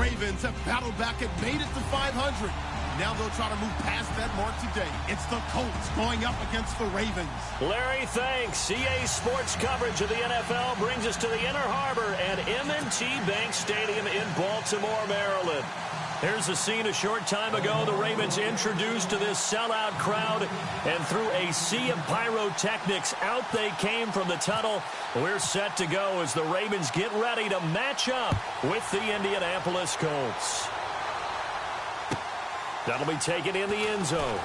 Ravens have battled back and made it to 500. Now they'll try to move past that mark today. It's the Colts going up against the Ravens. Larry, thanks. CA Sports coverage of the NFL brings us to the Inner Harbor at M&T Bank Stadium in Baltimore, Maryland. Here's the scene a short time ago. The Ravens introduced to this sellout crowd, and through a sea of pyrotechnics, out they came from the tunnel. We're set to go as the Ravens get ready to match up with the Indianapolis Colts. That'll be taken in the end zone.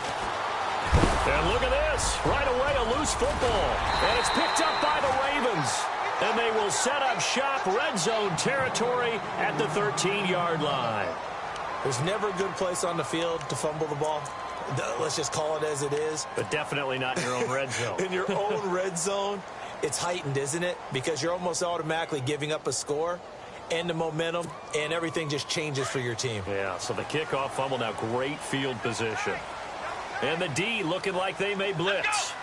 And look at this. Right away, a loose football. And it's picked up by the Ravens. And they will set up shop, red zone territory at the 13-yard line. There's never a good place on the field to fumble the ball. Let's just call it as it is. But definitely not in your own red zone. In your own red zone, it's heightened, isn't it? Because you're almost automatically giving up a score and the momentum, and everything just changes for your team. Yeah, so the kickoff fumble, now great field position. And the D looking like they may blitz.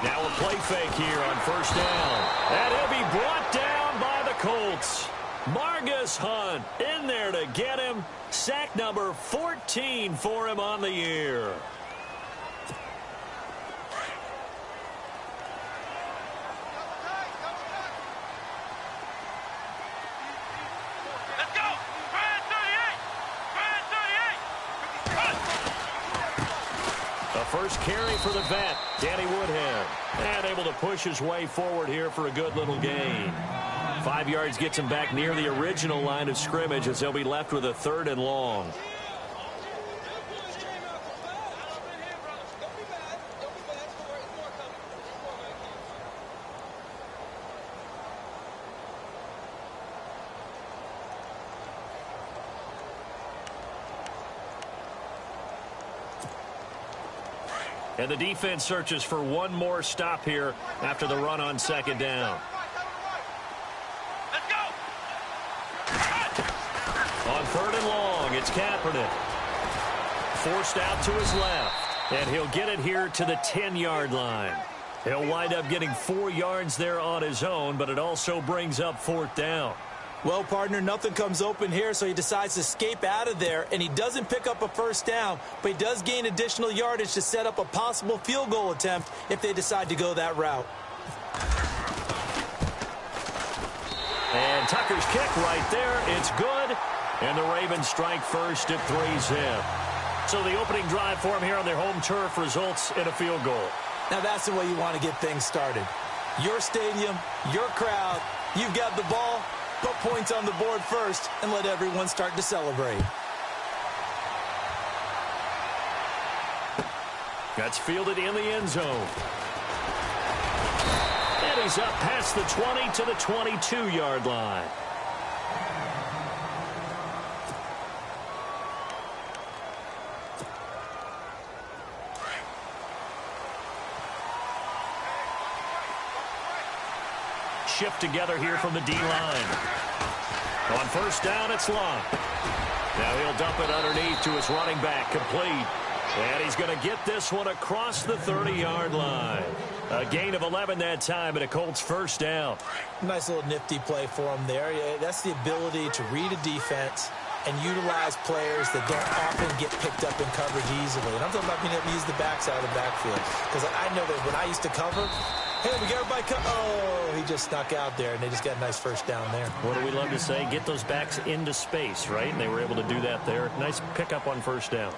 Now a play fake here on first down. And he'll be brought down by the Colts. Margus Hunt in there to get him. Sack number 14 for him on the year. First carry for the vet, Danny Woodhead. And able to push his way forward here for a good little gain. 5 yards gets him back near the original line of scrimmage as they'll be left with a 3rd and long. And the defense searches for one more stop here after the run on 2nd down. Let's go. On 3rd and long, it's Kaepernick. Forced out to his left. And he'll get it here to the 10-yard line. He'll wind up getting 4 yards there on his own, but it also brings up 4th down. Well, partner, nothing comes open here, so he decides to escape out of there, and he doesn't pick up a first down, but he does gain additional yardage to set up a possible field goal attempt if they decide to go that route. And Tucker's kick right there. It's good, and the Ravens strike first at 3-zip. So the opening drive for him here on their home turf results in a field goal. Now that's the way you want to get things started. Your stadium, your crowd, you've got the ball. Put points on the board first and let everyone start to celebrate. That's fielded in the end zone. And he's up past the 20 to the 22-yard line. Shift together here from the D-line. On first down, it's Love. Now he'll dump it underneath to his running back, complete. And he's going to get this one across the 30-yard line. A gain of 11 that time, and a Colts first down. Nice little nifty play for him there. That's the ability to read a defense and utilize players that don't often get picked up in coverage easily. And I'm talking about being able to use the backside of the backfield. Because I know that when I used to cover, hey, we got everybody oh, he just snuck out there, and they just got a nice first down there. What do we love to say? Get those backs into space, right? And they were able to do that there. Nice pickup on first down.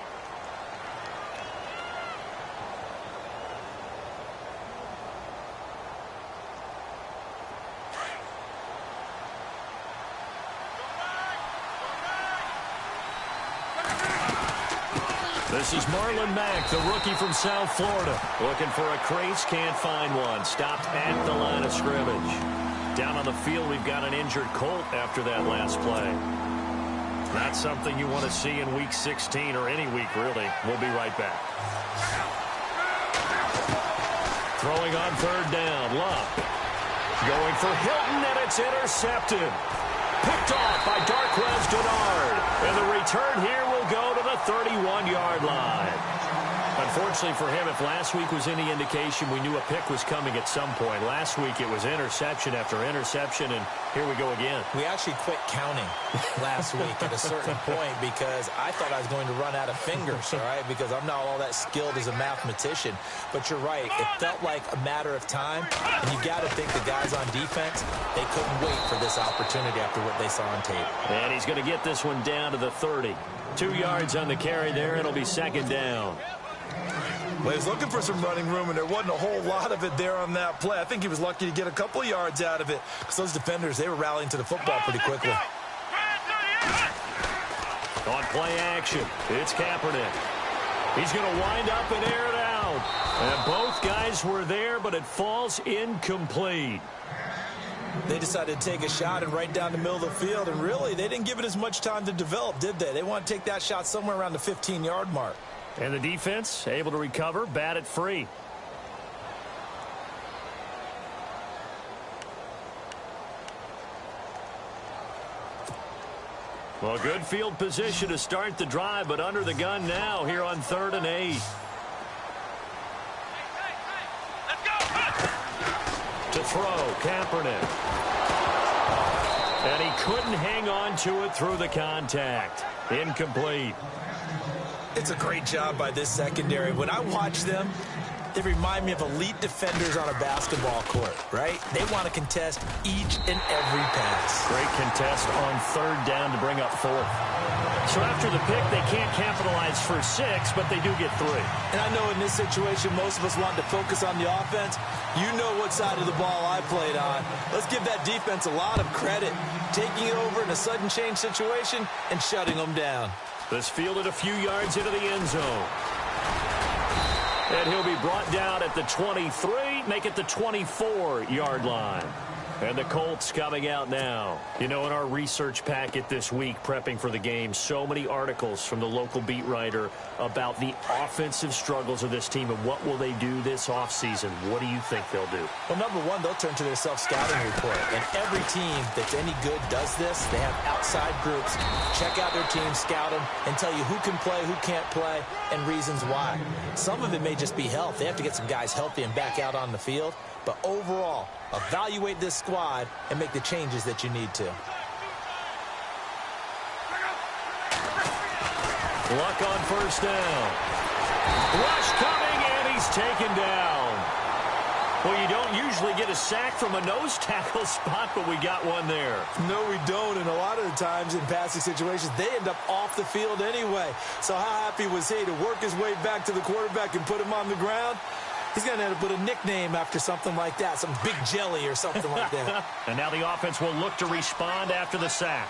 This is Marlon Mack, the rookie from South Florida. Looking for a crease, can't find one. Stopped at the line of scrimmage. Down on the field, we've got an injured Colt after that last play. Not something you want to see in Week 16 or any week, really. We'll be right back. Throwing on 3rd down, Love. Going for Hilton, and it's intercepted. Picked off by Darquez Dennard. And the return here will go to the 31-yard line. Unfortunately for him, if last week was any indication, we knew a pick was coming at some point. Last week it was interception after interception, and here we go again. We actually quit counting last week at a certain point because I thought I was going to run out of fingers, all right, because I'm not all that skilled as a mathematician. But you're right. It felt like a matter of time, and you got to think the guys on defense, they couldn't wait for this opportunity after what they saw on tape. And he's going to get this one down to the 30. 2 yards on the carry there. It'll be second down. Well, he was looking for some running room, and there wasn't a whole lot of it there on that play. I think he was lucky to get a couple of yards out of it because those defenders, they were rallying to the football pretty quickly. On play action, it's Kaepernick. He's going to wind up and air it out. And both guys were there, but it falls incomplete. They decided to take a shot and right down the middle of the field, and really, they didn't give it as much time to develop, did they? They want to take that shot somewhere around the 15-yard mark. And the defense able to recover, bat it free. Well, good field position to start the drive, but under the gun now here on 3rd and 8. To throw, Kaepernick. And he couldn't hang on to it through the contact. Incomplete. It's a great job by this secondary. When I watch them, they remind me of elite defenders on a basketball court, right? They want to contest each and every pass. Great contest on 3rd down to bring up 4th. So after the pick, they can't capitalize for 6, but they do get 3. And I know in this situation, most of us want to focus on the offense. You know what side of the ball I played on. Let's give that defense a lot of credit, taking it over in a sudden change situation and shutting them down. This fielded a few yards into the end zone. And he'll be brought down at the 23, make it the 24-yard line. And the Colts coming out now. You know, in our research packet this week, prepping for the game, so many articles from the local beat writer about the offensive struggles of this team and what will they do this offseason. What do you think they'll do? Well, number one, they'll turn to their self-scouting report. And every team that's any good does this. They have outside groups. Check out their team, scout them, and tell you who can play, who can't play, and reasons why. Some of it may just be health. They have to get some guys healthy and back out on the field. But overall, evaluate this squad and make the changes that you need to. Luck on 1st down. Rush coming, and he's taken down. Well, you don't usually get a sack from a nose tackle spot, but we got one there. No, we don't, and a lot of the times in passing situations, they end up off the field anyway. So how happy was he to work his way back to the quarterback and put him on the ground? He's going to end up with a nickname after something like that, some Big Jelly or something like that. And now the offense will look to respond after the sack.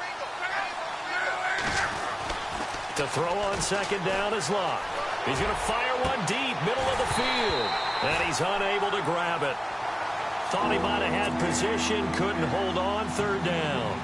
To throw on 2nd down is Luck. He's going to fire one deep, middle of the field. And he's unable to grab it. Thought he might have had position, couldn't hold on, 3rd down.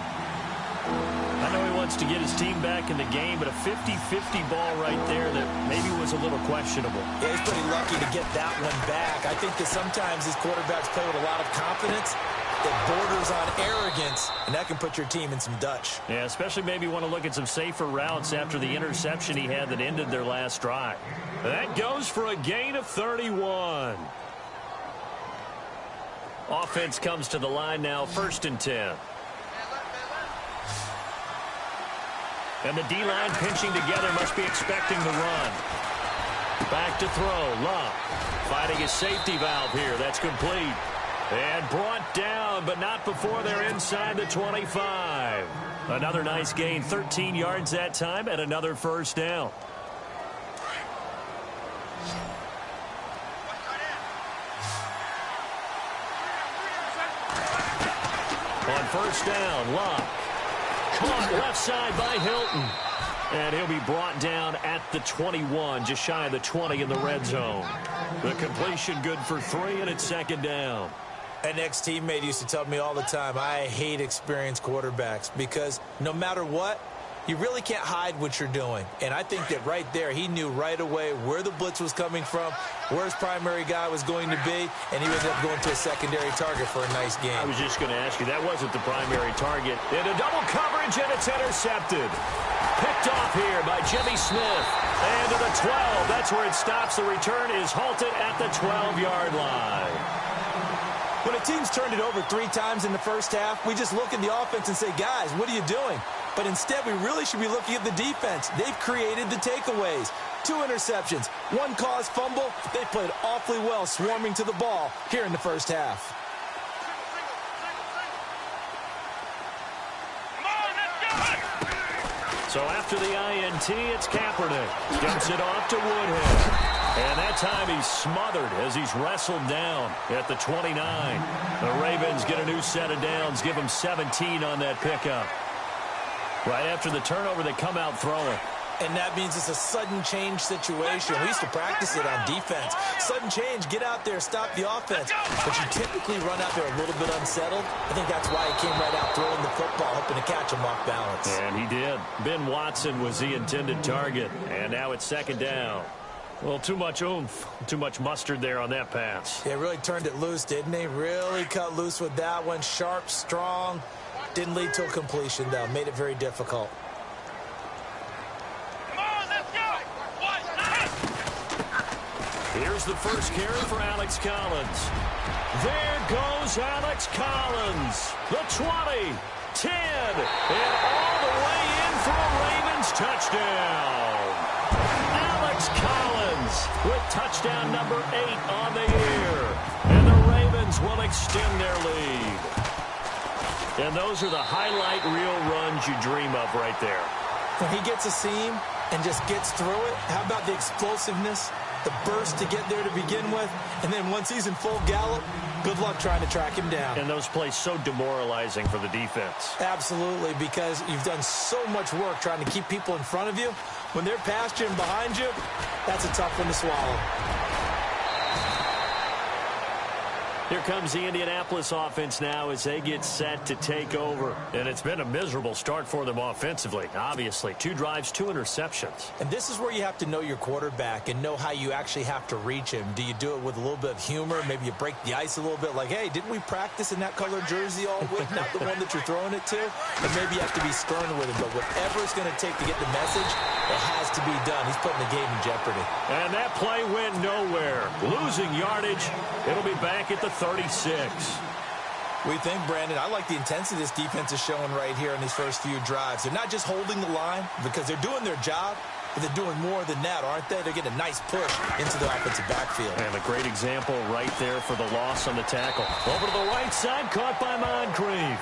I know he wants to get his team back in the game, but a 50-50 ball right there that maybe was a little questionable. Yeah, he's pretty lucky to get that one back. I think that sometimes these quarterbacks play with a lot of confidence that borders on arrogance, and that can put your team in some Dutch. Yeah, especially maybe want to look at some safer routes after the interception he had that ended their last drive. That goes for a gain of 31. Offense comes to the line now, 1st and 10. And the D-line pinching together, must be expecting the run. Back to throw, Luck. Fighting his safety valve here, that's complete. And brought down, but not before they're inside the 25. Another nice gain, 13 yards that time, and another 1st down. On 1st down, Luck. Caught left side by Hilton. And he'll be brought down at the 21, just shy of the 20 in the red zone. The completion good for 3, and it's 2nd down. An ex-teammate used to tell me all the time, I hate experienced quarterbacks because no matter what, you really can't hide what you're doing. And I think that right there, he knew right away where the blitz was coming from, where his primary guy was going to be, and he ended up going to a secondary target for a nice game. I was just going to ask you, that wasn't the primary target. Into double coverage, and it's intercepted. picked off here by Jimmy Smith. And to the 12. That's where it stops. The return is halted at the 12-yard line. When a team's turned it over 3 times in the first half, we just look at the offense and say, guys, what are you doing? But instead, we really should be looking at the defense. They've created the takeaways. 2 interceptions, 1 caused fumble. They played awfully well swarming to the ball here in the first half. So after the INT, it's Kaepernick. Dumps it off to Woodhead. And that time he's smothered as he's wrestled down at the 29. The Ravens get a new set of downs, give him 17 on that pickup. Right after the turnover, they come out throwing. And that means it's a sudden change situation. We used to practice it on defense. Sudden change, get out there, stop the offense. But you typically run out there a little bit unsettled. I think that's why he came right out throwing the football, hoping to catch him off balance. And he did. Ben Watson was the intended target. And now it's second down. Well, too much oomph, too much mustard there on that pass. Yeah, really turned it loose, didn't he? Really cut loose with that one. Sharp, strong. Didn't lead to a completion, though. Made it very difficult. Here's the first carry for Alex Collins. There goes Alex Collins. The 20, 10, and all the way in for a Ravens touchdown. Alex Collins with touchdown number 8 on the year. And the Ravens will extend their lead. And those are the highlight reel runs you dream of right there. When he gets a seam and just gets through it, how about the explosiveness? The burst to get there to begin with, and then once he's in full gallop, good luck trying to track him down. And those plays so demoralizing for the defense. Absolutely, because you've done so much work trying to keep people in front of you. When they're past you and behind you, that's a tough one to swallow. Here comes the Indianapolis offense now as they get set to take over. And it's been a miserable start for them offensively, obviously. 2 drives, 2 interceptions. And this is where you have to know your quarterback and know how you actually have to reach him. Do you do it with a little bit of humor? Maybe you break the ice a little bit like, hey, didn't we practice in that color jersey all week? Not the one that you're throwing it to? And maybe you have to be stern with him. But whatever it's going to take to get the message, it has to be done. He's putting the game in jeopardy. And that play went nowhere. Losing yardage. It'll be back at the 36. We think, Brandon, I like the intensity this defense is showing right here in these first few drives. They're not just holding the line because they're doing their job, but they're doing more than that, aren't they? They're getting a nice push into the offensive backfield. And a great example right there for the loss on the tackle. Over to the right side, caught by Moncrief.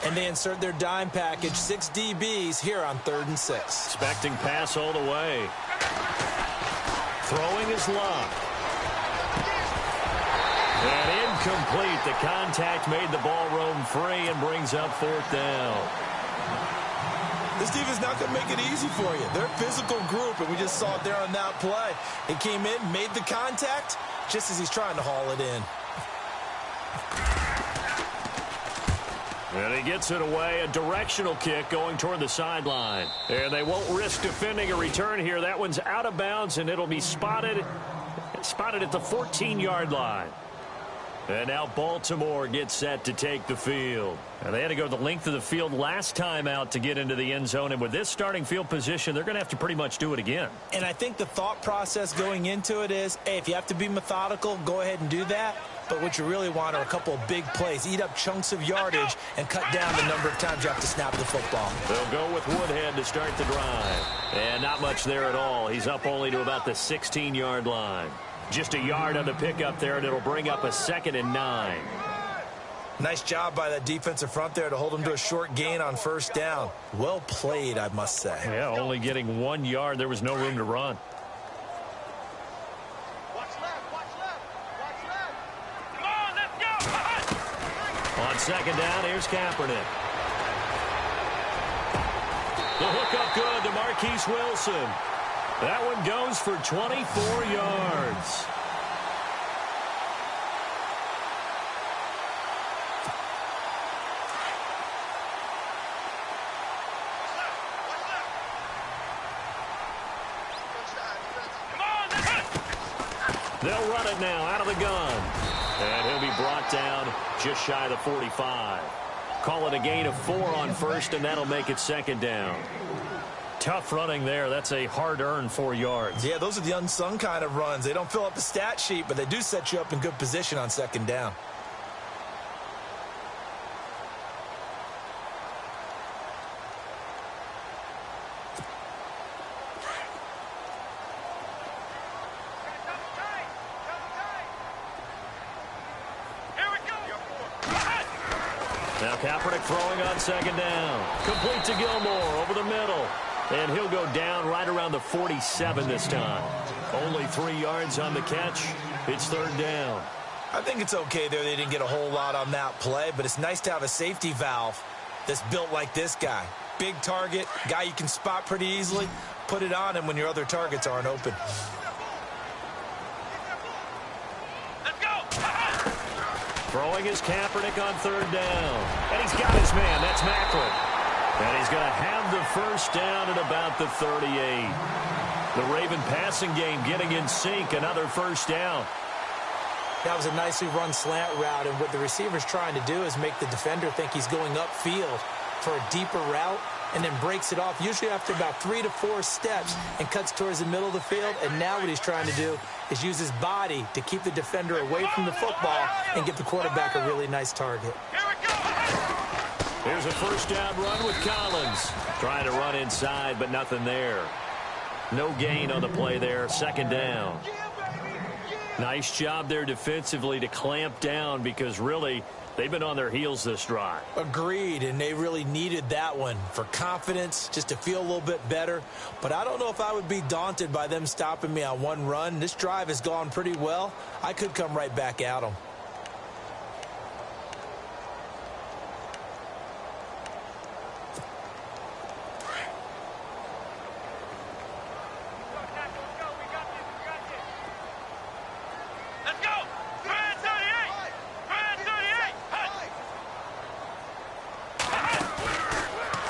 And they insert their dime package, 6 DBs here on 3rd and 6. Expecting pass all the way. Throwing is Luck. And incomplete. The contact made the ball roam free and brings up 4th down. This defense not going to make it easy for you. They're a physical group, and we just saw it there on that play. He came in, made the contact, just as he's trying to haul it in. And he gets it away, a directional kick going toward the sideline. And they won't risk defending a return here. That one's out of bounds, and it'll be spotted at the 14-yard line. And now Baltimore gets set to take the field. And they had to go the length of the field last time out to get into the end zone. And with this starting field position, they're going to have to pretty much do it again. And I think the thought process going into it is, hey, if you have to be methodical, go ahead and do that. But what you really want are a couple of big plays. Eat up chunks of yardage and cut down the number of times you have to snap the football. They'll go with Woodhead to start the drive. And not much there at all. He's up only to about the 16-yard line. Just a yard on the pickup there, and it'll bring up a 2nd and 9. Nice job by that defensive front there to hold him to a short gain on 1st down. Well played, I must say. Yeah, only getting 1 yard. There was no room to run. On 2nd down, here's Kaepernick. The hook up good to Marquise Wilson. That one goes for 24 yards. They'll run it now out of the gun. And he'll be brought down just shy of the 45. Call it a gain of 4 on first, and that'll make it second down. Tough running there. That's a hard-earned 4 yards. Yeah, those are the unsung kind of runs. They don't fill up the stat sheet, but they do set you up in good position on second down. Now Kaepernick throwing on second down. Complete to Gilmore over the middle. And he'll go down right around the 47 this time. Only 3 yards on the catch. It's third down. I think it's okay there. They didn't get a whole lot on that play, but it's nice to have a safety valve that's built like this guy. Big target, guy you can spot pretty easily. Put it on him when your other targets aren't open. Throwing his Kaepernick on third down. And he's got his man. That's Macklin. And he's going to have the first down at about the 38. The Raven passing game getting in sync. Another first down. That was a nicely run slant route, and what the receiver's trying to do is make the defender think he's going upfield for a deeper route, and then breaks it off, usually after about 3 to 4 steps, and cuts towards the middle of the field. And now what he's trying to do is use his body to keep the defender away from the football and give the quarterback a really nice target. Here's a first down run with Collins. Trying to run inside, but nothing there. No gain on the play there. Second down. Nice job there defensively to clamp down, because really they've been on their heels this drive. Agreed, and they really needed that one for confidence, just to feel a little bit better. But I don't know if I would be daunted by them stopping me on one run. This drive has gone pretty well. I could come right back at them.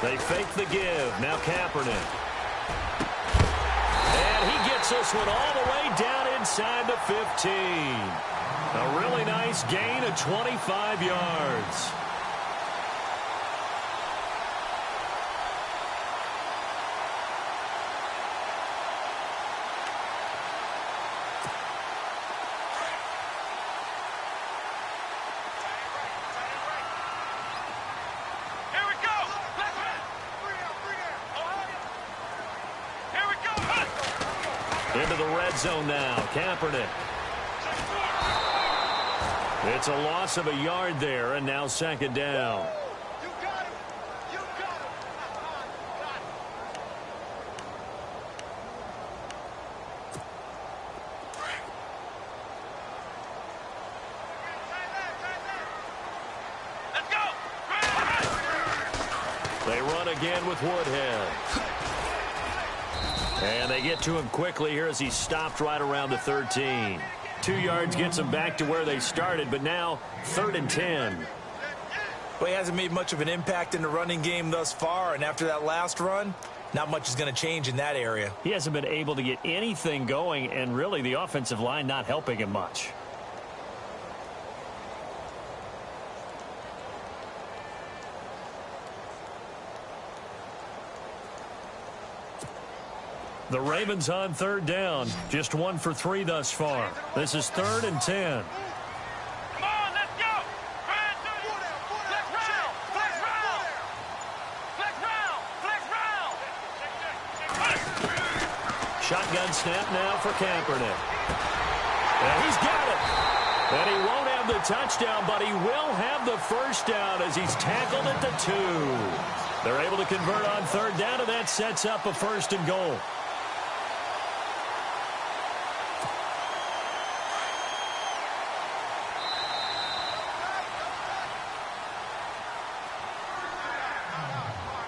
They fake the give. Now Kaepernick. And he gets this one all the way down inside the 15. A really nice gain of 25 yards. Into the red zone now. Kaepernick. It's a loss of a yard there, and now second down. You got him. You got him. Let's go. They run again with Woodhead. And they get to him quickly here as he's stopped right around the 13. 2 yards gets them back to where they started, but now 3rd and 10. Well, he hasn't made much of an impact in the running game thus far, and after that last run, not much is going to change in that area. He hasn't been able to get anything going, and really the offensive line not helping him much. The Ravens on third down. Just 1 for 3 thus far. This is 3rd and 10. Come on, let's go. Flex round. Flex round. Flex round. Flex round. Shotgun snap now for Kaepernick. And he's got it. And he won't have the touchdown, but he will have the first down as he's tackled at the 2. They're able to convert on third down, and that sets up a 1st and goal.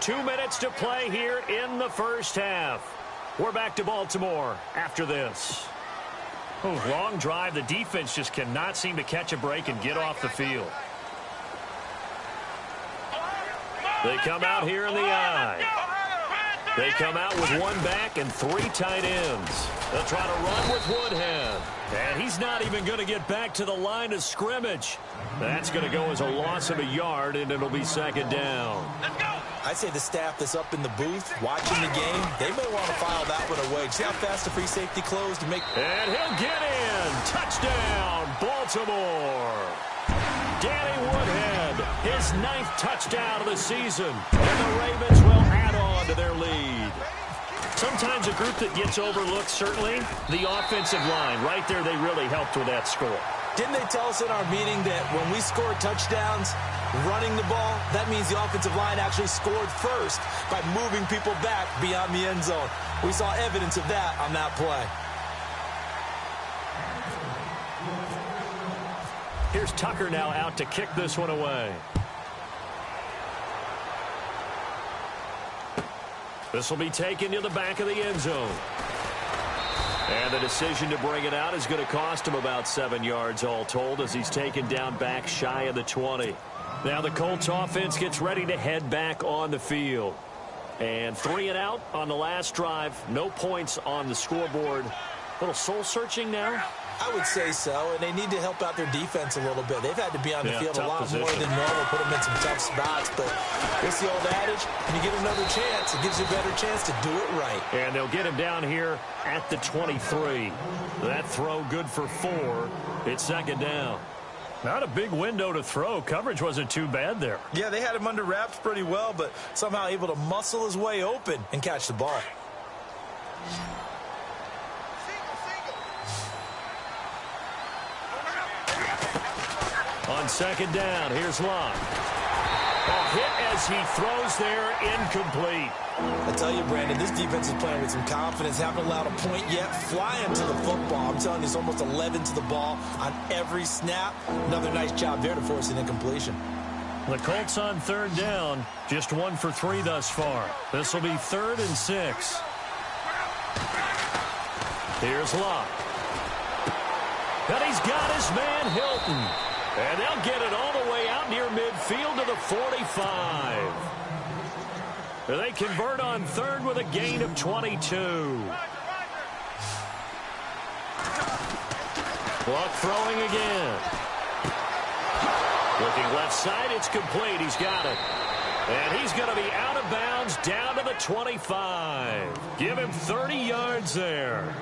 Two minutes to play here in the first half. We're back to Baltimore after this. Long drive. The defense just cannot seem to catch a break and get off the field. They come out here in the I. They come out with one back and 3 tight ends. They'll try to run with Woodhead. And he's not even going to get back to the line of scrimmage. That's going to go as a loss of a yard, and it'll be 2nd down. Let's go. I'd say the staff that's up in the booth watching the game, they may want to file that one away. See how fast the free safety closed to make... And he'll get in. Touchdown, Baltimore. Danny Woodhead, his 9th touchdown of the season. And the Ravens will add on to their lead. Sometimes a group that gets overlooked, certainly, the offensive line. Right there, they really helped with that score. Didn't they tell us in our meeting that when we score touchdowns running the ball, that means the offensive line actually scored first by moving people back beyond the end zone? We saw evidence of that on that play. Here's Tucker now out to kick this one away. This will be taken to the back of the end zone. And the decision to bring it out is going to cost him about 7 yards all told as he's taken down back shy of the 20. Now the Colts offense gets ready to head back on the field. And 3 and out on the last drive. No points on the scoreboard. A little soul-searching now. I would say so, and they need to help out their defense a little bit. They've had to be on the field a lot more than normal, put them in some tough spots. But what's the old adage? When you get another chance, it gives you a better chance to do it right. And they'll get him down here at the 23. That throw good for 4. It's 2nd down. Not a big window to throw. Coverage wasn't too bad there. Yeah, they had him under wraps pretty well, but somehow able to muscle his way open and catch the ball. On 2nd down, here's Locke. A hit as he throws there, incomplete. I tell you, Brandon, this defense is playing with some confidence. Haven't allowed a point yet. Flying to the football. I'm telling you, it's almost 11 to the ball on every snap. Another nice job there to force an incompletion. The Colts on 3rd down, just 1 for 3 thus far. This will be 3rd and 6. Here's Locke. And he's got his man Hilton. And they'll get it all the way out near midfield to the 45. They convert on 3rd with a gain of 22. Clock throwing again. Looking left side, it's complete. He's got it. And he's going to be out of bounds down to the 25. Give him 30 yards there.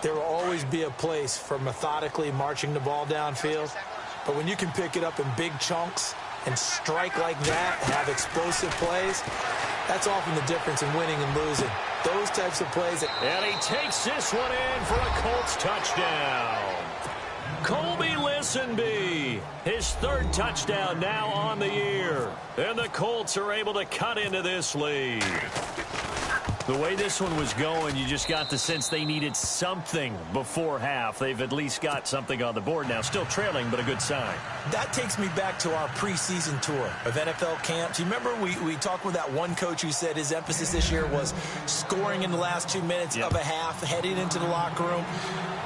There will always be a place for methodically marching the ball downfield. But when you can pick it up in big chunks and strike like that, have explosive plays, that's often the difference in winning and losing. Those types of plays. And he takes this one in for a Colts touchdown. Colby Listenby, his 3rd touchdown now on the year. And the Colts are able to cut into this lead. The way this one was going, you just got the sense they needed something before half. They've at least got something on the board now. Still trailing, but a good sign. That takes me back to our preseason tour of NFL camps. You remember we talked with that one coach who said his emphasis this year was scoring in the last 2 minutes of a half, heading into the locker room.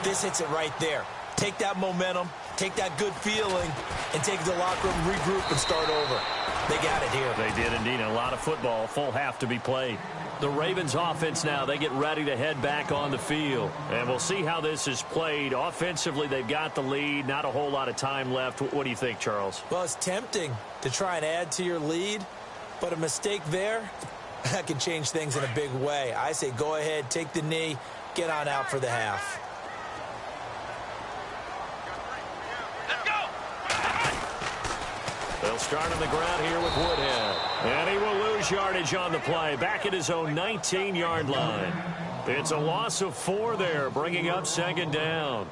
This hits it right there. Take that momentum, take that good feeling, and take it to the locker room, regroup, and start over. They got it here. They did indeed. A lot of football, full half to be played. The Ravens offense now, they get ready to head back on the field. And we'll see how this is played. Offensively, they've got the lead. Not a whole lot of time left. What do you think, Charles? Well, it's tempting to try and add to your lead, but a mistake there, that can change things in a big way. I say go ahead, take the knee, get on out for the half. They'll start on the ground here with Woodhead. And he will lose yardage on the play. Back at his own 19-yard line. It's a loss of 4 there, bringing up 2nd down.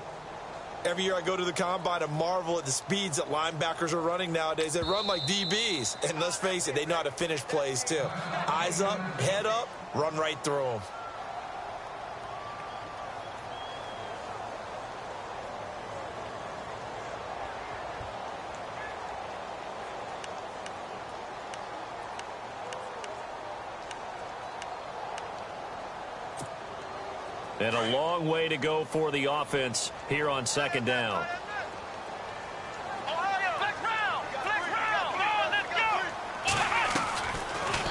Every year I go to the combine and marvel at the speeds that linebackers are running nowadays. They run like DBs. And let's face it, they know how to finish plays too. Eyes up, head up, run right through them. And a long way to go for the offense here on 2nd down.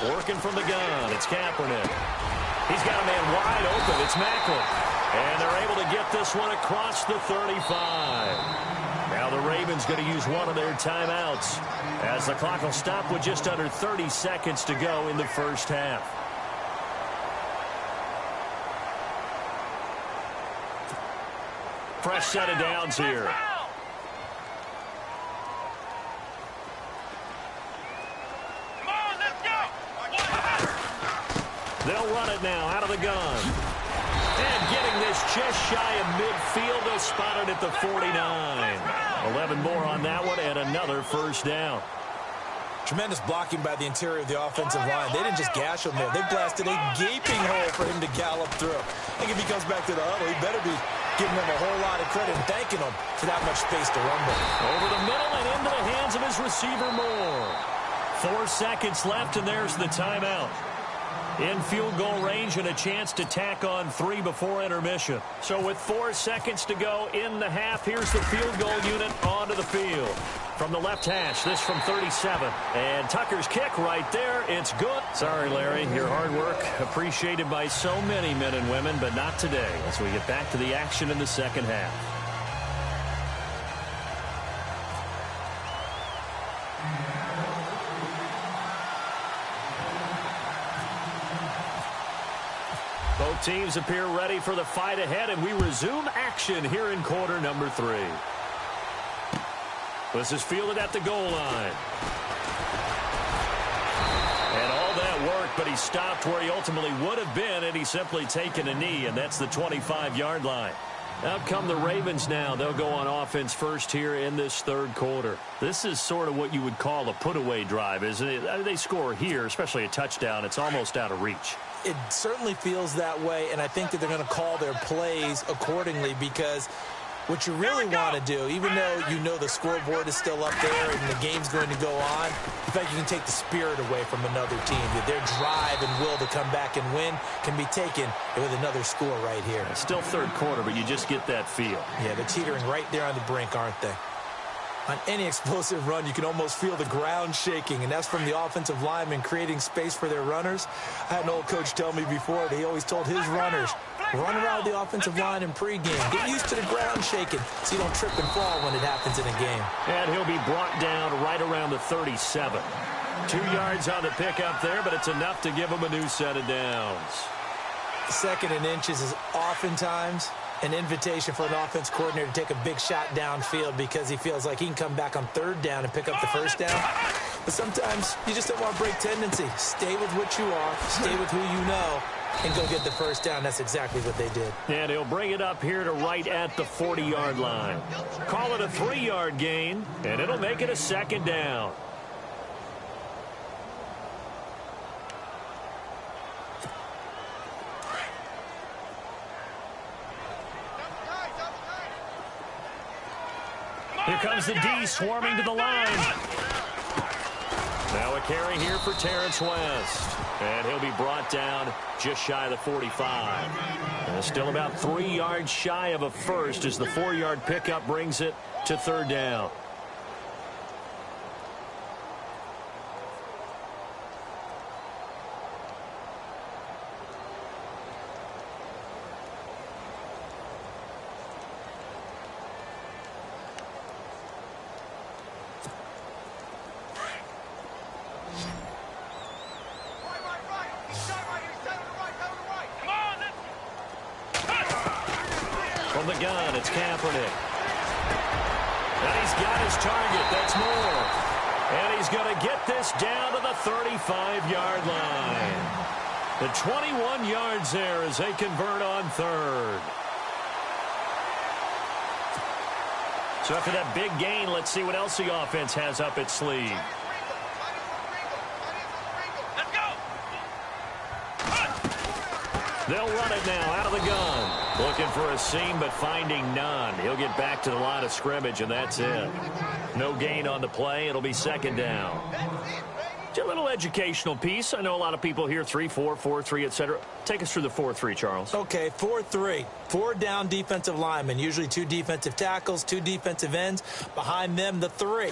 Working from the gun. It's Kaepernick. He's got a man wide open. It's Macklin. And they're able to get this one across the 35. Now the Ravens going to use one of their timeouts as the clock will stop with just under 30 seconds to go in the first half. Fresh set of downs here. They'll run it now out of the gun. And getting this just shy of midfield. They'll spot it at the 49. 11 more on that one and another first down. Tremendous blocking by the interior of the offensive line. They didn't just gash him there. They blasted a gaping hole for him to gallop through. I think if he comes back to the huddle, he better be giving them a whole lot of credit and thanking them for that much space to rumble. Over the middle and into the hands of his receiver Moore. 4 seconds left, and there's the timeout. In field goal range and a chance to tack on 3 before intermission. So with 4 seconds to go in the half, here's the field goal unit onto the field. From the left hash, this from 37. And Tucker's kick right there. It's good. Sorry, Larry, your hard work appreciated by so many men and women, but not today as we get back to the action in the second half. Both teams appear ready for the fight ahead, and we resume action here in quarter number 3. This is fielded at the goal line. And all that work, but he stopped where he ultimately would have been had he simply taken a knee, and that's the 25-yard line. Out come the Ravens now. They'll go on offense first here in this third quarter. This is sort of what you would call a put-away drive, isn't it? They score here, especially a touchdown. It's almost out of reach. It certainly feels that way, and I think that they're going to call their plays accordingly because what you really want to do, even though you know the scoreboard is still up there and the game's going to go on, in fact, you can take the spirit away from another team. Their drive and will to come back and win can be taken with another score right here. It's still third quarter, but you just get that feel. Yeah, they're teetering right there on the brink, aren't they? On any explosive run, you can almost feel the ground shaking, and that's from the offensive linemen creating space for their runners. I had an old coach tell me before that he always told his runners, run around the offensive line in pregame. Get used to the ground shaking so you don't trip and fall when it happens in a game. And he'll be brought down right around the 37. 2 yards on the pickup there, but it's enough to give him a new set of downs. Second and inches is oftentimes an invitation for an offense coordinator to take a big shot downfield because he feels like he can come back on third down and pick up the first down. But sometimes you just don't want to break tendency. Stay with what you are, stay with who you know, and go get the first down. That's exactly what they did. And he'll bring it up here to right at the 40-yard line. Call it a 3-yard gain, and it'll make it a second down. Here comes the D swarming to the line. Now a carry here for Terrence West. And he'll be brought down just shy of the 45. And still about 3 yards shy of a first as the 4-yard pickup brings it to third down. From the gun, it's Kaepernick. And he's got his target. That's Moore. And he's going to get this down to the 35-yard line. The 21 yards there as they convert on third. So after that big gain, let's see what else the offense has up its sleeve. They'll run it now out of the gun. Looking for a seam, but finding none. He'll get back to the line of scrimmage, and that's it. No gain on the play. It'll be second down. It's a little educational piece. I know a lot of people here, 3-4, 4-3, etc. Take us through the 4-3, Charles. Okay, 4-3. 4 down defensive linemen, usually 2 defensive tackles, 2 defensive ends. Behind them, the 3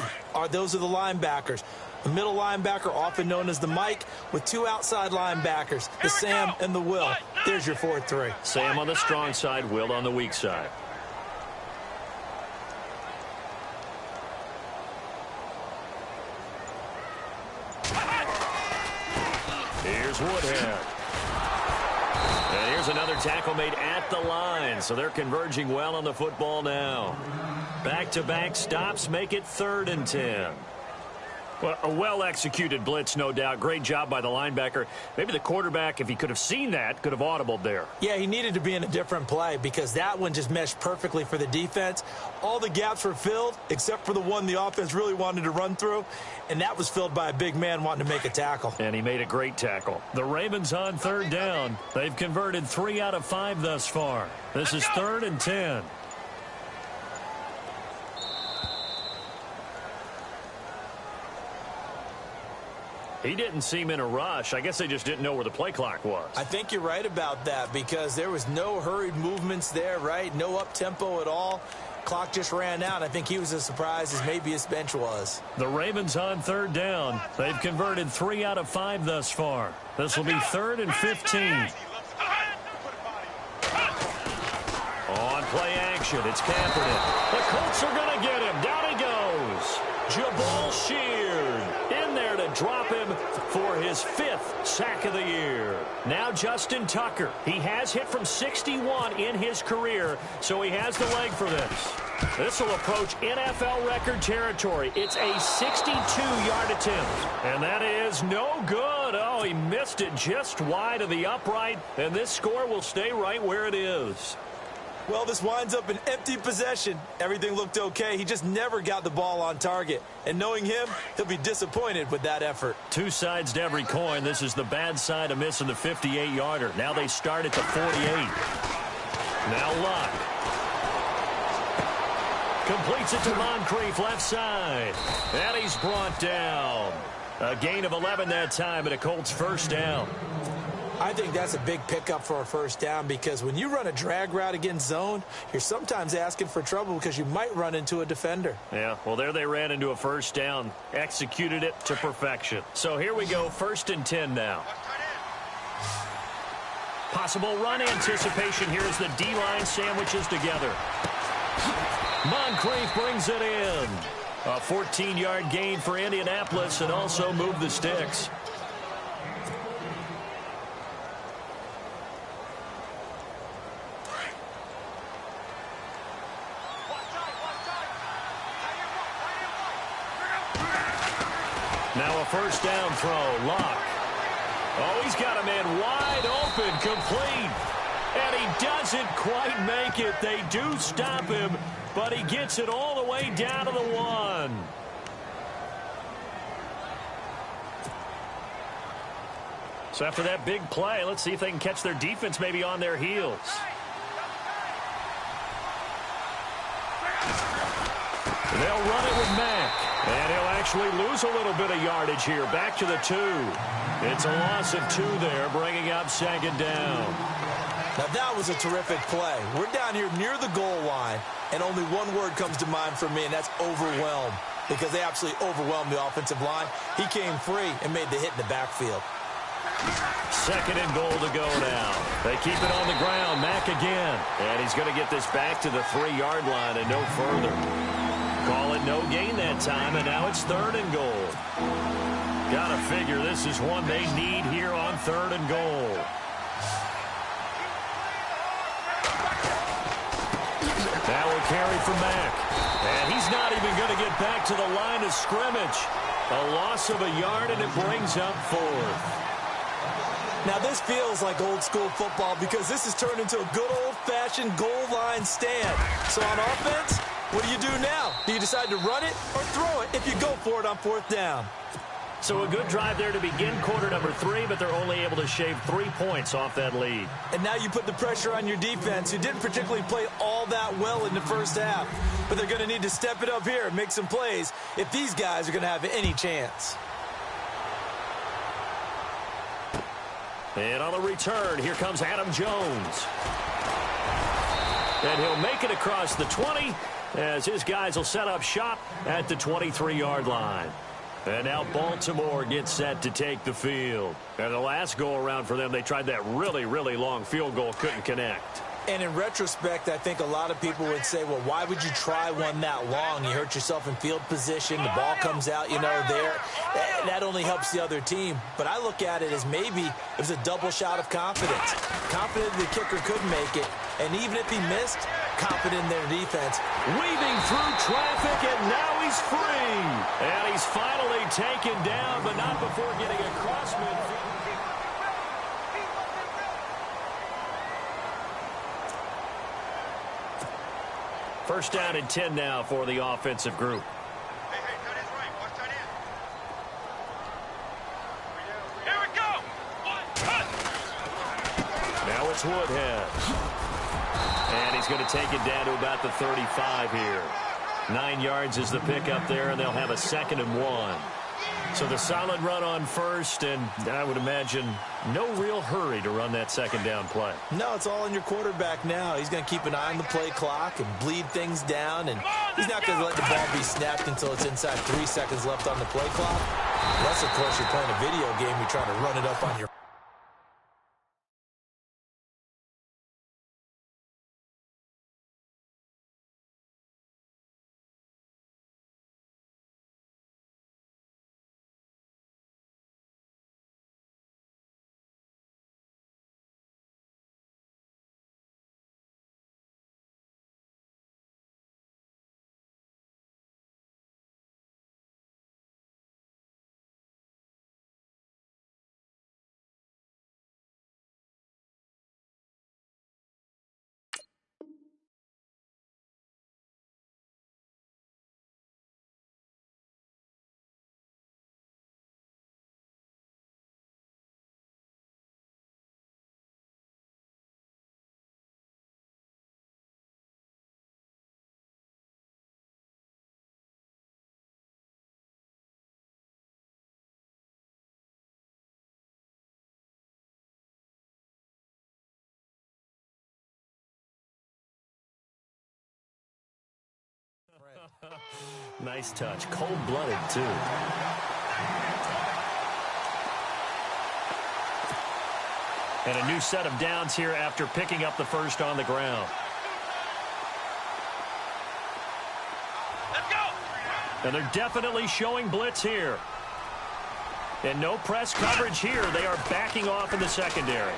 those are the linebackers. A middle linebacker, often known as the Mike, with two outside linebackers, the Sam and the Will. There's your 4-3. Sam on the strong side, Will on the weak side. Here's Woodhead. And here's another tackle made at the line, so they're converging well on the football now. Back-to-back stops make it 3rd and 10. Well, a well-executed blitz, no doubt. Great job by the linebacker. Maybe the quarterback, if he could have seen that, could have audibled there. Yeah, he needed to be in a different play because that one just meshed perfectly for the defense. All the gaps were filled except for the one the offense really wanted to run through, and that was filled by a big man wanting to make a tackle. And he made a great tackle. The Ravens on 3rd down. They've converted 3 out of 5 thus far. This is 3rd and 10. He didn't seem in a rush. I guess they just didn't know where the play clock was. I think you're right about that because there was no hurried movements there, right? No up-tempo at all. Clock just ran out. I think he was as surprised as maybe his bench was. The Ravens on 3rd down. They've converted 3 out of 5 thus far. This will be 3rd and 15. On play action, it's Kaepernick. The Colts are going to get him. Down he goes. Jabal Sheard in there to drop him for his 5th sack of the year. Now Justin Tucker. He has hit from 61 in his career, so he has the leg for this. This will approach NFL record territory. It's a 62-yard attempt, and that is no good. Oh, he missed it just wide of the upright, and this score will stay right where it is. Well, this winds up an empty possession. Everything looked okay. He just never got the ball on target. And knowing him, he'll be disappointed with that effort. Two sides to every coin. This is the bad side of missing the 58-yarder. Now they start at the 48. Now Luck. Completes it to Moncrief, left side. And he's brought down. A gain of 11 that time, and a Colts 1st down. I think that's a big pickup for a 1st down because when you run a drag route against zone, you're sometimes asking for trouble because you might run into a defender. Yeah, well, there they ran into a 1st down, executed it to perfection. So here we go, 1st and 10 now. Possible run anticipation here as the D-line sandwiches together. Moncrief brings it in. A 14-yard gain for Indianapolis and also moved the sticks. Now a 1st down throw. Luck. Oh, he's got a man wide open, complete. And he doesn't quite make it. They do stop him, but he gets it all the way down to the 1. So after that big play, let's see if they can catch their defense maybe on their heels. They'll run it with Mack. And he'll actually lose a little bit of yardage here. Back to the 2. It's a loss of 2 there, bringing up 2nd down. Now that was a terrific play. We're down here near the goal line, and only one word comes to mind for me, and that's overwhelmed. Because they absolutely overwhelmed the offensive line. He came free and made the hit in the backfield. 2nd and goal to go now. They keep it on the ground. Mack again. And he's going to get this back to the 3-yard line and no further. Call it no gain that time, and now it's 3rd and goal. Gotta figure this is one they need here on 3rd and goal. That will carry for Mack. And he's not even going to get back to the line of scrimmage. A loss of a yard, and it brings up 4th. Now, this feels like old-school football because this has turned into a good old-fashioned goal line stand. So on offense, what do you do now? Do you decide to run it or throw it if you go for it on 4th down? So a good drive there to begin quarter number 3, but they're only able to shave 3 points off that lead. And now you put the pressure on your defense, who didn't particularly play all that well in the 1st half. But they're going to need to step it up here and make some plays if these guys are going to have any chance. And on the return, here comes Adam Jones. And he'll make it across the 20 as his guys will set up shop at the 23-yard line. And now Baltimore gets set to take the field. And the last go-around for them, they tried that really, really long field goal, couldn't connect. And in retrospect, I think a lot of people would say, well, why would you try one that long? You hurt yourself in field position. The ball comes out, there. That only helps the other team. But I look at it as maybe it was a double shot of confidence. Confident the kicker could make it. And even if he missed, confident in their defense. Weaving through traffic, and now he's free. And he's finally taken down, but not before getting across midfield. First down and 10 now for the offensive group. Hey, cut his right. Watch that in. Here we go. Cut. Now it's Woodhead. And he's going to take it down to about the 35 here. 9 yards is the pickup there, and they'll have a 2nd and 1. So the solid run on first, and I would imagine no real hurry to run that second down play. No, it's all in your quarterback now. He's going to keep an eye on the play clock and bleed things down, and he's not going to let the ball be snapped until it's inside 3 seconds left on the play clock. Unless, of course, you're playing a video game, you're trying to run it up on your Nice touch. Cold-blooded, too. And a new set of downs here after picking up the first on the ground. Let's go. And they're definitely showing blitz here. And no press coverage here. They are backing off in the secondary.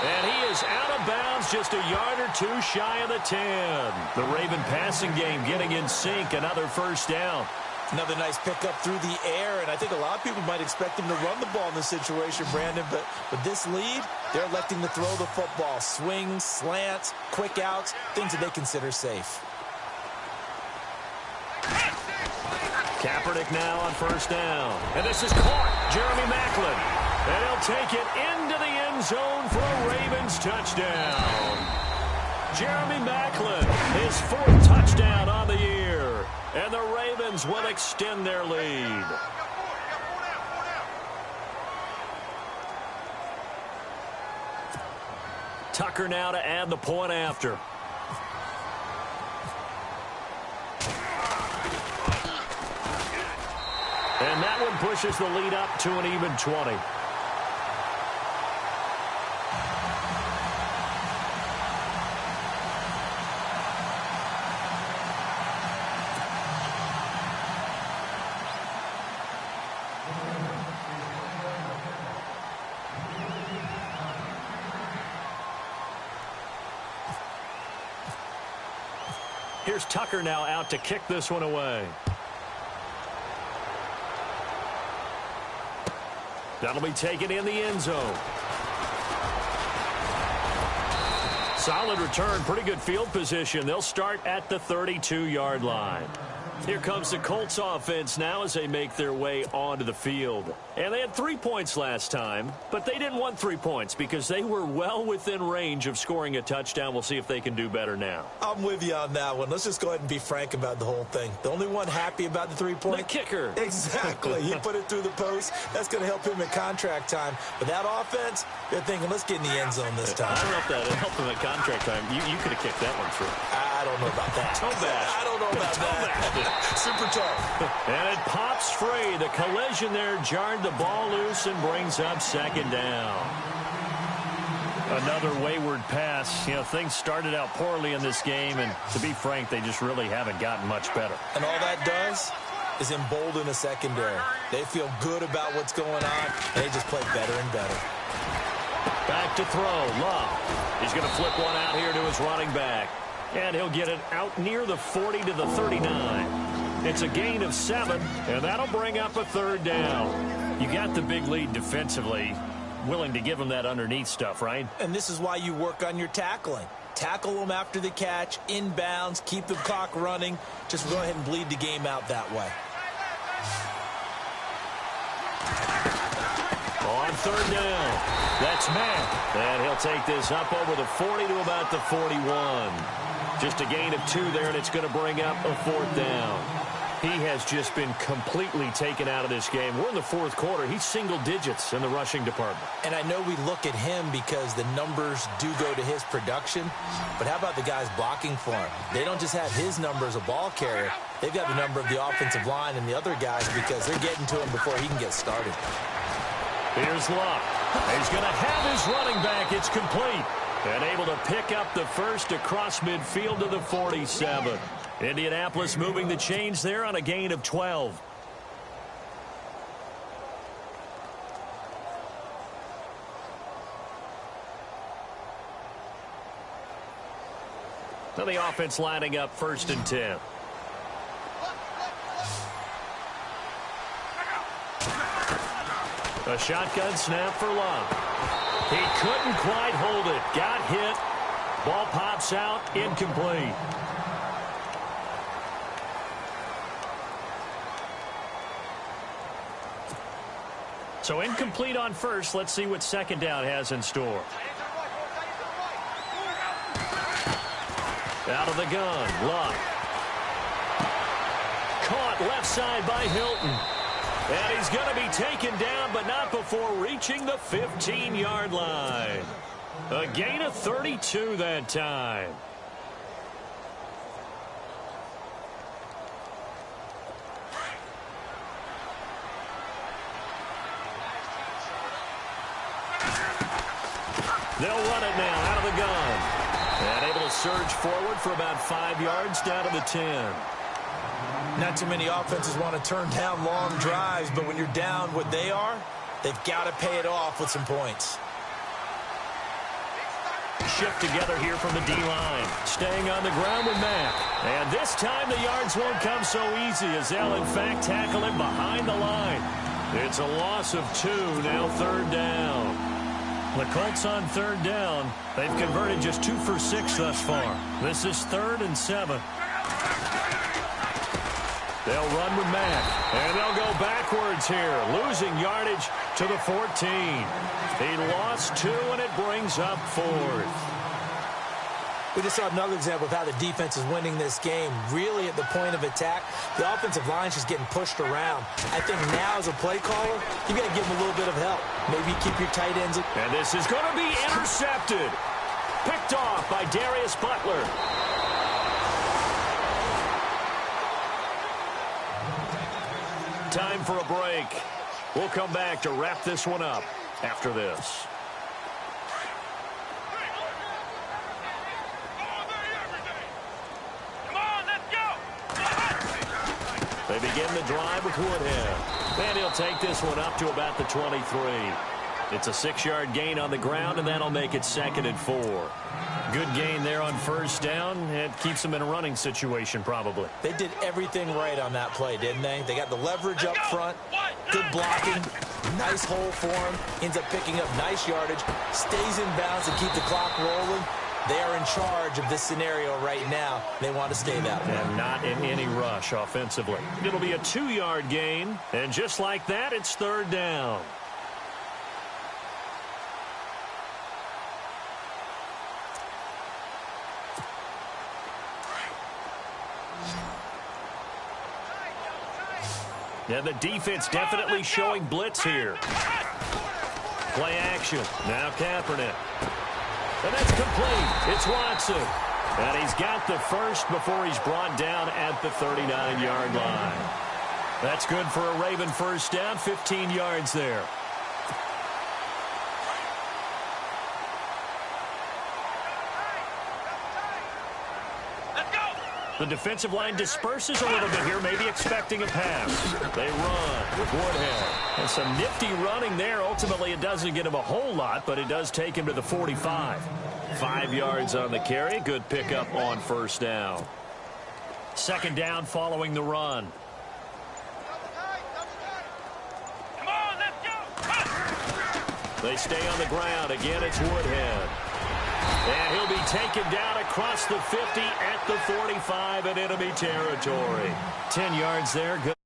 And he is out of bounds, just a yard or two shy of the 10. The Raven passing game getting in sync, another first down. Another nice pickup through the air, and I think a lot of people might expect him to run the ball in this situation, Brandon, but with this lead, they're electing to throw the football. Swings, slants, quick outs, things that they consider safe. Kaepernick now on first down. And this is caught. Jeremy Maclin. And he'll take it into the end zone for a Ravens touchdown. Jeremy Maclin, his 4th touchdown on the year. And the Ravens will extend their lead. Tucker now to add the point after. And that one pushes the lead up to an even 20. Here's Tucker now out to kick this one away. That'll be taken in the end zone. Solid return, pretty good field position. They'll start at the 32-yard line. Here comes the Colts offense now as they make their way onto the field. And they had 3 points last time, but they didn't want 3 points because they were well within range of scoring a touchdown. We'll see if they can do better now. I'm with you on that one. Let's just go ahead and be frank about the whole thing. The only one happy about the 3-point? The kicker. Exactly. He put it through the post. That's going to help him at contract time. But that offense, they're thinking, let's get in the end zone this time. I don't know if that helped him at contract time. You could have kicked that one through. I don't know about that. Toe bash. I don't know about that. Super tough. And it pops free. The collision there jarred the ball loose and brings up second down. Another wayward pass. You know, things started out poorly in this game, and to be frank, they just really haven't gotten much better. And all that does is embolden a secondary. They feel good about what's going on, and they just play better and better. Back to throw. Love. He's going to flip one out here to his running back. And he'll get it out near the 40 to the 39. It's a gain of 7, and that'll bring up a third down. You got the big lead defensively. Willing to give him that underneath stuff, right? And this is why you work on your tackling. Tackle them after the catch, inbounds, keep the clock running. Just go ahead and bleed the game out that way. On third down, that's Matt. And he'll take this up over the 40 to about the 41. Just a gain of 2 there, and it's going to bring up a fourth down. He has just been completely taken out of this game. We're in the fourth quarter. He's single digits in the rushing department. And I know we look at him because the numbers do go to his production, but how about the guys blocking for him? They don't just have his number as a ball carrier. They've got the number of the offensive line and the other guys because they're getting to him before he can get started. Here's Luck. He's going to have his running back. It's complete. And able to pick up the first across midfield to the 47. Indianapolis moving the chains there on a gain of 12. So the offense lining up 1st and 10. A shotgun snap for Love. He couldn't quite hold it. Got hit. Ball pops out. Incomplete. So incomplete on first. Let's see what second down has in store. Out of the gun. Luck. Caught left side by Hilton. And he's going to be taken down, but not before reaching the 15-yard line. A gain of 32 that time. They'll run it now out of the gun. And able to surge forward for about 5 yards down to the 10. Not too many offenses want to turn down long drives, but when you're down what they are, they've got to pay it off with some points. Shift together here from the D-line. Staying on the ground with Mack. And this time the yards won't come so easy as they'll in fact tackle him behind the line. It's a loss of 2, now third down. The Colts on third down. They've converted just 2 for 6 thus far. This is 3rd and 7. They'll run with Mack, and they'll go backwards here, losing yardage to the 14. He lost 2, and it brings up 4th. We just saw another example of how the defense is winning this game. Really at the point of attack, the offensive line's just getting pushed around. I think now as a play caller, you got to give them a little bit of help. Maybe keep your tight ends. And this is going to be intercepted. Picked off by Darius Butler. Time for a break. We'll come back to wrap this one up after this. They begin the drive with Woodhead. And he'll take this one up to about the 23. It's a 6-yard gain on the ground, and that'll make it 2nd and 4. Good gain there on first down. It keeps them in a running situation, probably. They did everything right on that play, didn't they? They got the leverage up front, good blocking, nice hole for him, ends up picking up nice yardage, stays in bounds to keep the clock rolling. They are in charge of this scenario right now. They want to stay that way. And not in any rush offensively. It'll be a 2-yard gain, and just like that, it's third down. Yeah, the defense definitely showing blitz here. Play action. Now Kaepernick. And that's complete. It's Watson. And he's got the first before he's brought down at the 39-yard line. That's good for a Raven first down, 15 yards there. The defensive line disperses a little bit here, maybe expecting a pass. They run with Woodhead. And some nifty running there. Ultimately, it doesn't get him a whole lot, but it does take him to the 45. 5 yards on the carry. Good pickup on first down. Second down following the run. Come on, let's go. They stay on the ground. Again, it's Woodhead. And he'll be taken down across the 50 at the 45 in enemy territory. 10 yards there. Good.